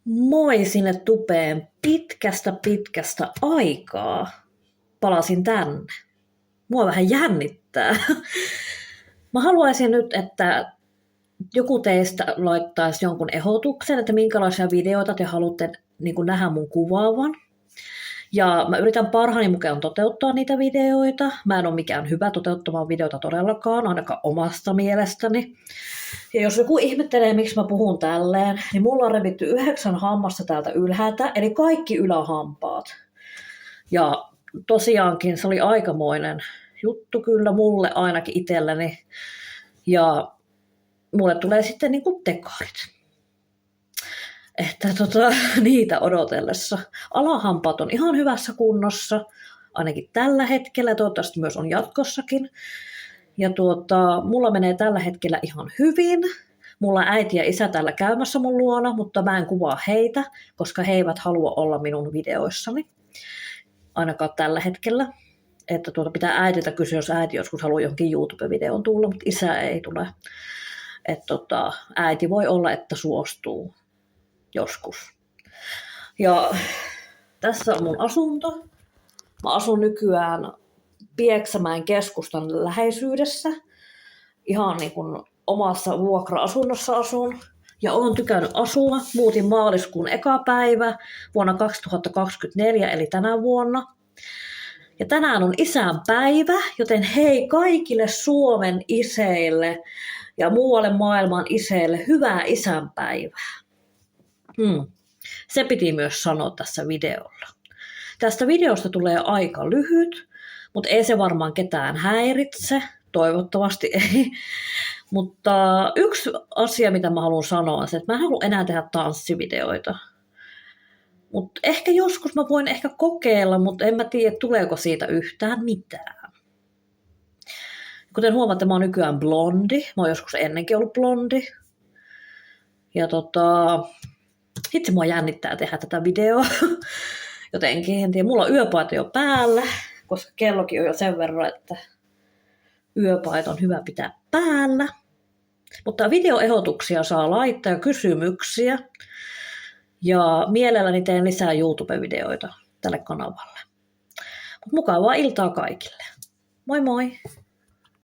Moi sinne tupeen pitkästä aikaa. Palasin tänne. Mua vähän jännittää. Mä haluaisin nyt, että joku teistä laittaisi jonkun ehdotuksen, että minkälaisia videoita te haluatte niin kuin nähdä mun kuvaavan. Ja mä yritän parhaani mukaan toteuttaa niitä videoita. Mä en ole mikään hyvä toteuttamaan videoita todellakaan, ainakaan omasta mielestäni. Ja jos joku ihmettelee, miksi mä puhun tälleen, niin mulla on revitty 9 hammasta täältä ylhäältä, eli kaikki ylähampaat. Ja tosiaankin se oli aikamoinen juttu kyllä mulle ainakin itselleni. Ja mulle tulee sitten niinku tekarit. Että niitä odotellessa. Alahampaat on ihan hyvässä kunnossa, ainakin tällä hetkellä, toivottavasti myös on jatkossakin. Ja mulla menee tällä hetkellä ihan hyvin. Mulla on äiti ja isä täällä käymässä mun luona, mutta mä en kuvaa heitä, koska he eivät halua olla minun videoissani. Ainakaan tällä hetkellä. Että pitää äitiltä kysyä, jos äiti joskus haluaa johonkin YouTube-videoon tulla, mutta isä ei tule. Että äiti voi olla, että suostuu joskus. Ja tässä on mun asunto. Mä asun nykyään Pieksämäen keskustan läheisyydessä. Ihan niin kuin omassa vuokra-asunnossa asun. Ja oon tykännyt asua. Muutin maaliskuun eka päivä vuonna 2024, eli tänä vuonna. Ja tänään on isänpäivä, joten hei kaikille Suomen iseille ja muualle maailman iseille hyvää isänpäivää. Se piti myös sanoa tässä videolla. Tästä videosta tulee aika lyhyt, mutta ei se varmaan ketään häiritse. Toivottavasti ei. Mutta yksi asia, mitä mä haluan sanoa, on se, että mä en halua enää tehdä tanssivideoita. Mutta ehkä joskus mä voin ehkä kokeilla, mutta en mä tiedä, tuleeko siitä yhtään mitään. Kuten huomaatte, mä oon nykyään blondi. Mä oon joskus ennenkin ollut blondi. Ja itse mua jännittää tehdä tätä videoa. Jotenkin, en tiedä. Mulla on yöpaita jo päällä, koska kellokin on jo sen verran, että yöpaita on hyvä pitää päällä. Mutta videoehdotuksia saa laittaa ja kysymyksiä. Ja mielelläni teen lisää YouTube-videoita tälle kanavalle. Mukavaa iltaa kaikille. Moi moi!